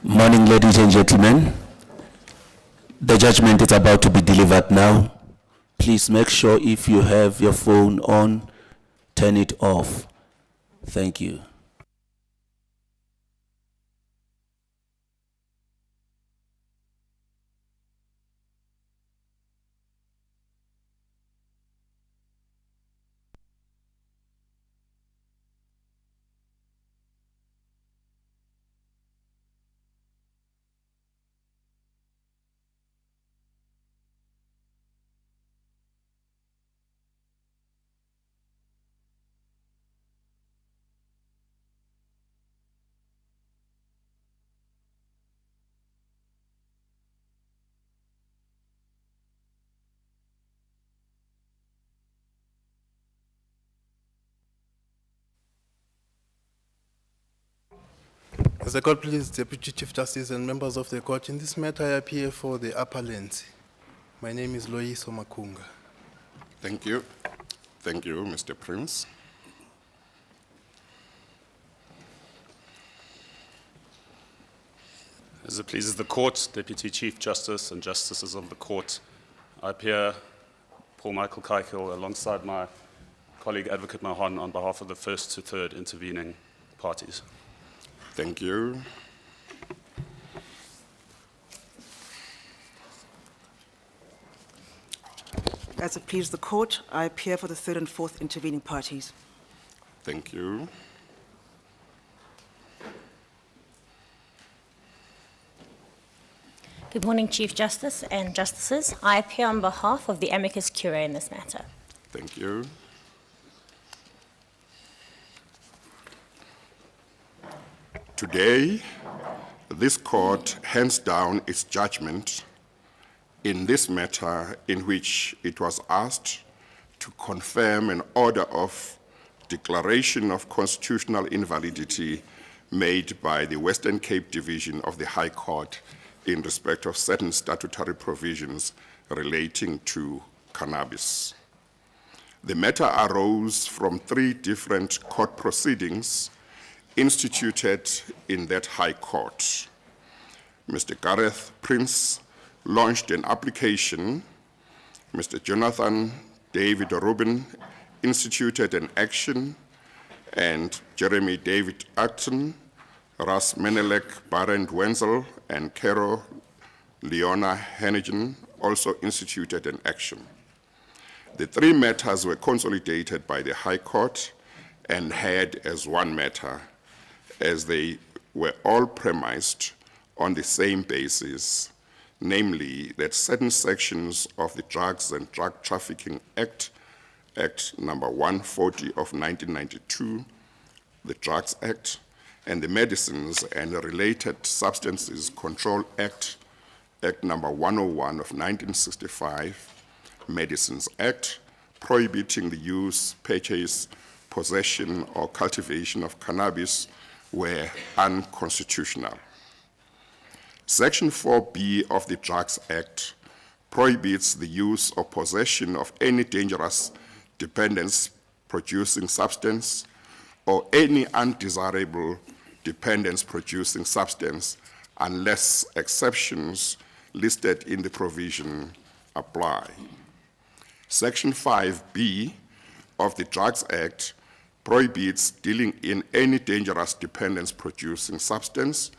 Morning, ladies and gentlemen. The judgment is about to be delivered now. Please make sure if you have your phone on, turn it off. Thank you. As the court please, Deputy Chief Justice and members of the court, in this matter I appear for the appellant. My name is Loyiso Makunga. Thank you. Thank you, Mr. Prince. As it pleases the court, Deputy Chief Justice and Justices of the court, I appear, Paul Michael Kaikil, alongside my colleague Advocate Mahon on behalf of the first to third intervening parties. Thank you. As it pleases the court, I appear for the third and fourth intervening parties. Thank you. Good morning, Chief Justice and Justices. I appear on behalf of the amicus curiae in this matter. Thank you. Today, this court hands down its judgment in this matter in which it was asked to confirm an order of declaration of constitutional invalidity made by the Western Cape Division of the High Court in respect of certain statutory provisions relating to cannabis. The matter arose from 3 different court proceedings instituted in that High Court. Mr. Gareth Prince launched an application. Mr. Jonathan David Rubin instituted an action, and Jeremy David Acton, Ras Menelek Barend Wenzel, and Carol Leona Hennigan also instituted an action. The 3 matters were consolidated by the High Court and heard as one matter, as they were all premised on the same basis, namely that certain sections of the Drugs and Drug Trafficking Act, Act number 140 of 1992, the Drugs Act, and the Medicines and Related Substances Control Act, Act number 101 of 1965, Medicines Act, prohibiting the use, purchase, possession, or cultivation of cannabis were unconstitutional. Section 4B of the Drugs Act prohibits the use or possession of any dangerous dependence-producing substance or any undesirable dependence-producing substance unless exceptions listed in the provision apply. Section 5B of the Drugs Act prohibits dealing in any dangerous dependence-producing substance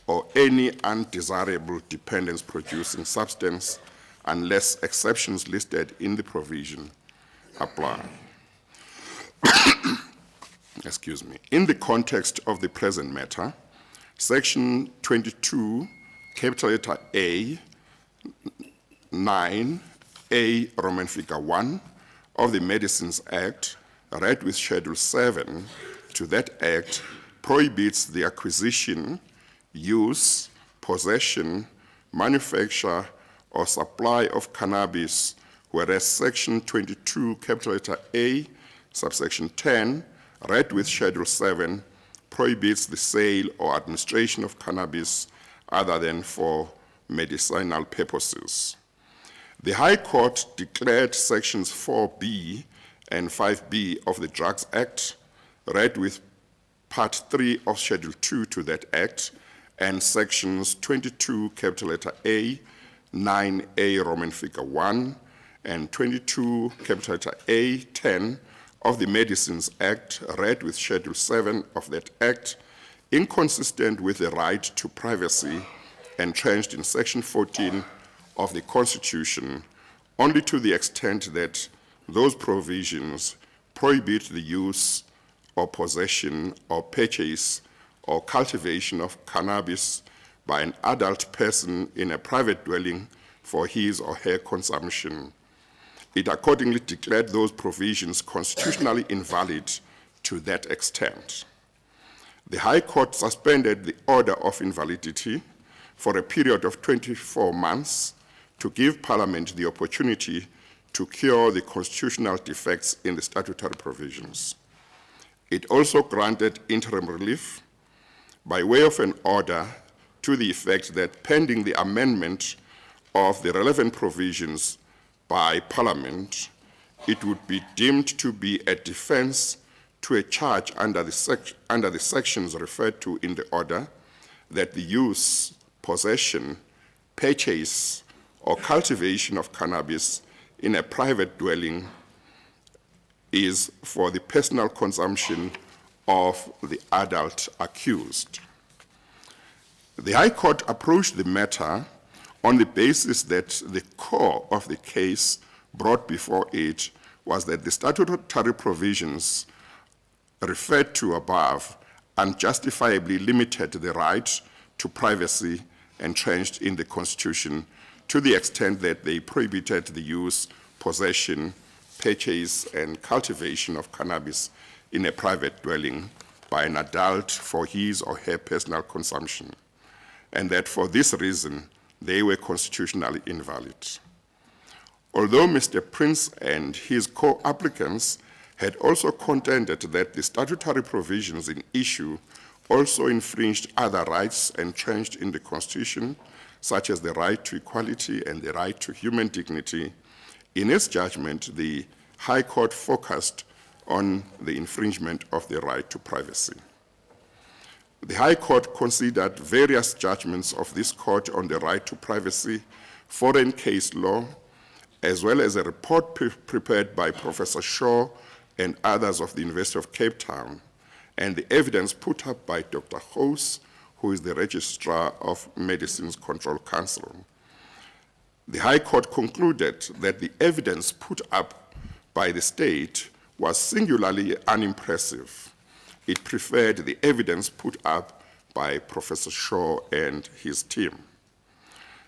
or any undesirable dependence-producing substance unless exceptions listed in the provision apply. Excuse me. In the context of the present matter, Section 22, capital letter A, 9A, Roman figure 1 of the Medicines Act, read with Schedule 7 to that Act, prohibits the acquisition, use, possession, manufacture, or supply of cannabis, whereas Section 22, capital letter A, subsection 10, read with Schedule 7, prohibits the sale or administration of cannabis other than for medicinal purposes. The High Court declared Sections 4B and 5B of the Drugs Act, read with Part 3 of Schedule 2 to that Act, and sections 22, capital letter A, 9A, Roman figure 1, and 22, capital letter A, 10 of the Medicines Act, read with Schedule 7 of that Act, inconsistent with the right to privacy entrenched in Section 14 of the Constitution, only to the extent that those provisions prohibit the use or possession or purchase or cultivation of cannabis by an adult person in a private dwelling for his or her consumption. It accordingly declared those provisions constitutionally invalid to that extent. The High Court suspended the order of invalidity for a period of 24 months to give Parliament the opportunity to cure the constitutional defects in the statutory provisions. It also granted interim relief by way of an order to the effect that pending the amendment of the relevant provisions by Parliament, it would be deemed to be a defense to a charge under the sections referred to in the order that the use, possession, purchase, or cultivation of cannabis in a private dwelling is for the personal consumption of the adult accused. The High Court approached the matter on the basis that the core of the case brought before it was that the statutory provisions referred to above unjustifiably limited the right to privacy entrenched in the Constitution to the extent that they prohibited the use, possession, purchase, and cultivation of cannabis in a private dwelling by an adult for his or her personal consumption, and that for this reason, they were constitutionally invalid. Although Mr. Prince and his co-applicants had also contended that the statutory provisions in issue also infringed other rights entrenched in the Constitution, such as the right to equality and the right to human dignity, in its judgment, the High Court focused on the infringement of the right to privacy. The High Court considered various judgments of this court on the right to privacy, foreign case law, as well as a report prepared by Professor Shaw and others of the University of Cape Town, and the evidence put up by Dr. Hoos, who is the Registrar of Medicines Control Council. The High Court concluded that the evidence put up by the state was singularly unimpressive. It preferred the evidence put up by Professor Shaw and his team.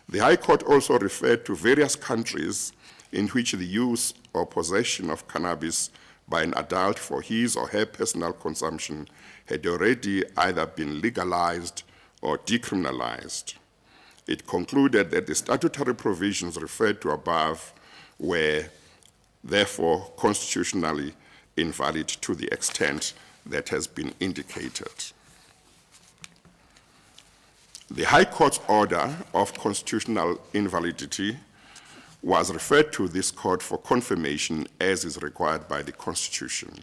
The High Court also referred to various countries in which the use or possession of cannabis by an adult for his or her personal consumption had already either been legalized or decriminalized. It concluded that the statutory provisions referred to above were therefore constitutionally invalid to the extent that has been indicated. The High Court's order of constitutional invalidity was referred to this court for confirmation as is required by the Constitution.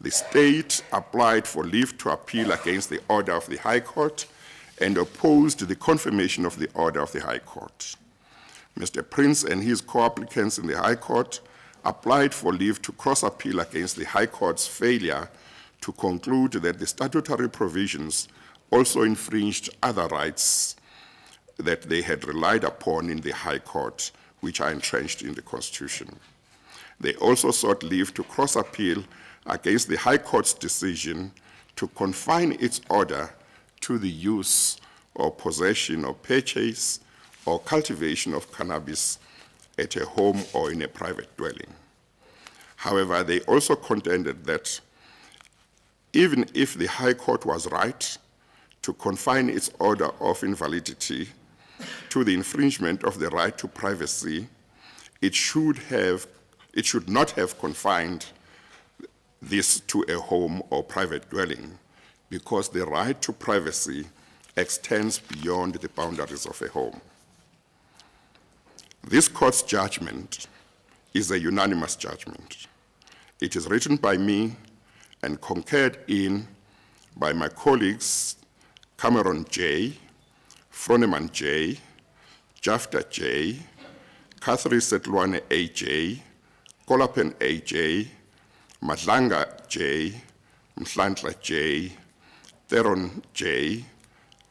The state applied for leave to appeal against the order of the High Court and opposed the confirmation of the order of the High Court. Mr. Prince and his co-applicants in the High Court applied for leave to cross-appeal against the High Court's failure to conclude that the statutory provisions also infringed other rights that they had relied upon in the High Court, which are entrenched in the Constitution. They also sought leave to cross-appeal against the High Court's decision to confine its order to the use or possession or purchase or cultivation of cannabis at a home or in a private dwelling. However, they also contended that even if the High Court was right to confine its order of invalidity to the infringement of the right to privacy, it should not have confined this to a home or private dwelling, because the right to privacy extends beyond the boundaries of a home. This court's judgment is a unanimous judgment. It is written by me and concurred in by my colleagues, Cameron J., Froneman J., Jafta J., Catherine Setlwane AJ, Kolapen AJ, Madlanga J., Mhlandla J., Theron J.,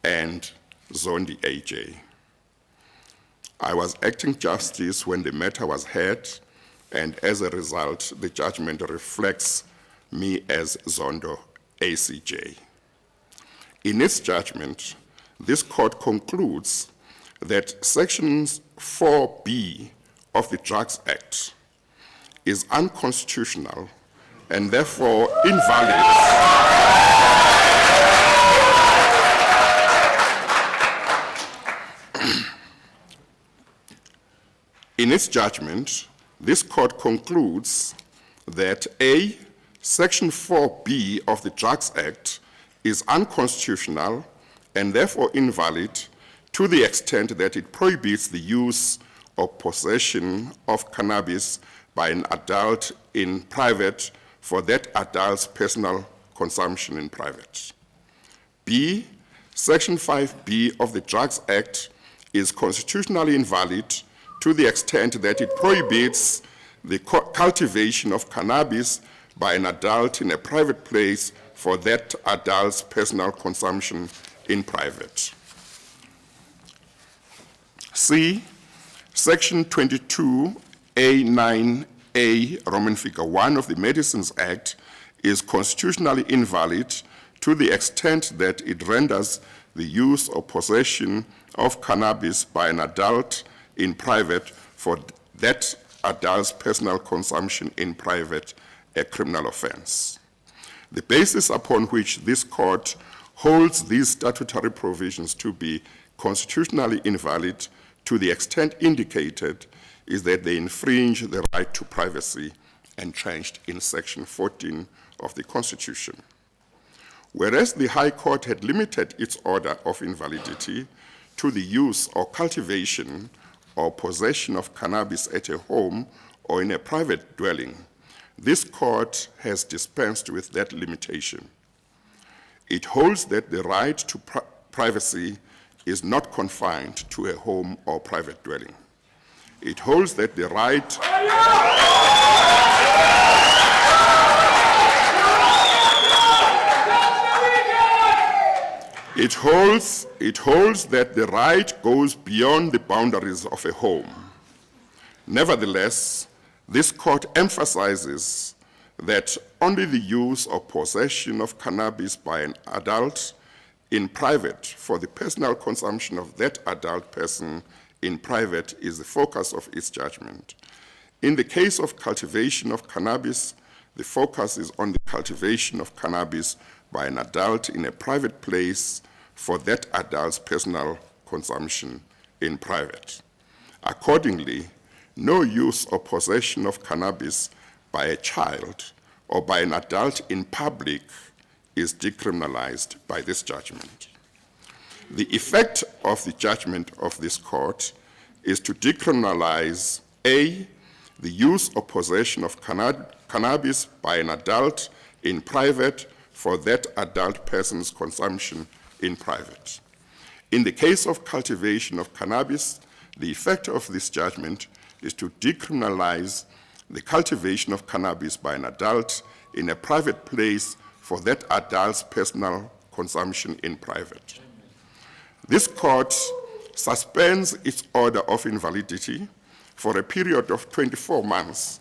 and Zondi AJ. I was acting justice when the matter was heard, and as a result, the judgment reflects me as Zondo ACJ. In its judgment, this court concludes that Sections 4B of the Drugs Act is unconstitutional and therefore invalid. In its judgment, this court concludes that A, Section 4B of the Drugs Act is unconstitutional and therefore invalid to the extent that it prohibits the use or possession of cannabis by an adult in private for that adult's personal consumption in private. B, Section 5B of the Drugs Act is constitutionally invalid to the extent that it prohibits the cultivation of cannabis by an adult in a private place for that adult's personal consumption in private. C, Section 22A9A, Roman figure 1 of the Medicines Act is constitutionally invalid to the extent that it renders the use or possession of cannabis by an adult in private for that adult's personal consumption in private a criminal offense. The basis upon which this court holds these statutory provisions to be constitutionally invalid to the extent indicated is that they infringe the right to privacy entrenched in Section 14 of the Constitution. Whereas the High Court had limited its order of invalidity to the use or cultivation or possession of cannabis at a home or in a private dwelling, this court has dispensed with that limitation. It holds that the right to privacy is not confined to a home or private dwelling. It holds that the right It holds that the right goes beyond the boundaries of a home. Nevertheless, this court emphasizes that only the use or possession of cannabis by an adult in private for the personal consumption of that adult person in private is the focus of its judgment. In the case of cultivation of cannabis, the focus is on the cultivation of cannabis by an adult in a private place for that adult's personal consumption in private. Accordingly, no use or possession of cannabis by a child or by an adult in public is decriminalized by this judgment. The effect of the judgment of this court is to decriminalize A, the use or possession of cannabis by an adult in private for that adult person's consumption in private. In the case of cultivation of cannabis, the effect of this judgment is to decriminalize the cultivation of cannabis by an adult in a private place for that adult's personal consumption in private. This court suspends its order of invalidity for a period of 24 months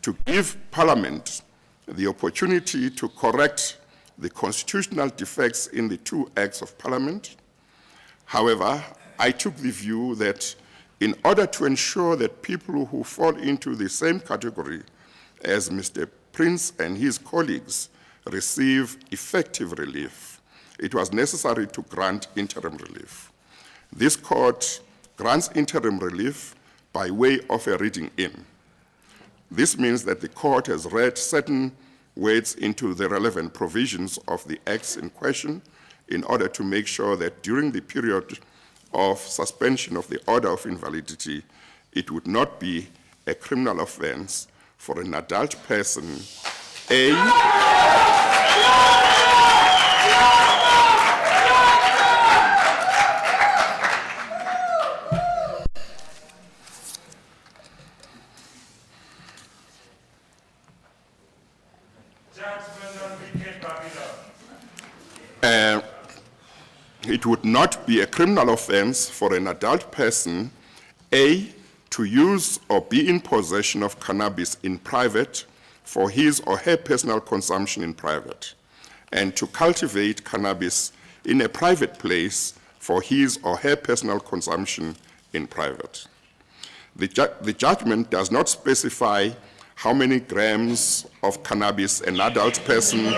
to give Parliament the opportunity to correct the constitutional defects in the two acts of Parliament. However, I took the view that in order to ensure that people who fall into the same category as Mr. Prince and his colleagues receive effective relief, it was necessary to grant interim relief. This court grants interim relief by way of a reading in. This means that the court has read certain words into the relevant provisions of the acts in question in order to make sure that during the period of suspension of the order of invalidity, it would not be a criminal offense for an adult person, A, it would not be a criminal offense for an adult person, A, to use or be in possession of cannabis in private for his or her personal consumption in private, and to cultivate cannabis in a private place for his or her personal consumption in private. The judgment does not specify how many grams of cannabis an adult person may use.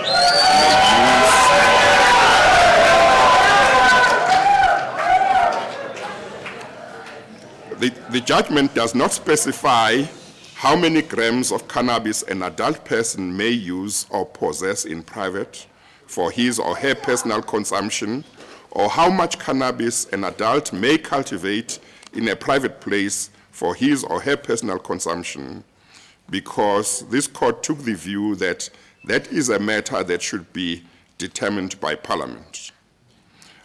The judgment does not specify how many grams of cannabis an adult person may use or possess in private for his or her personal consumption, or how much cannabis an adult may cultivate in a private place for his or her personal consumption, because this court took the view that that is a matter that should be determined by Parliament.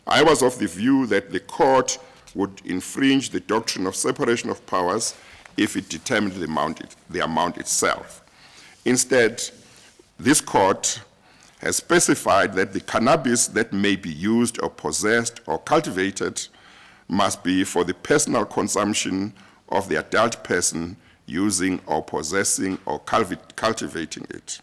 I was of the view that the court would infringe the doctrine of separation of powers if it determined the amount itself. Instead, this court has specified that the cannabis that may be used or possessed or cultivated must be for the personal consumption of the adult person using or possessing or cultivating it.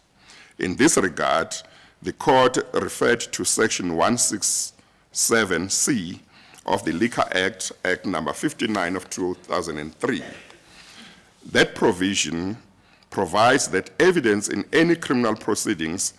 In this regard, the court referred to Section 167C of the Liquor Act, Act number 59 of 2003. That provision provides that evidence in any criminal proceedings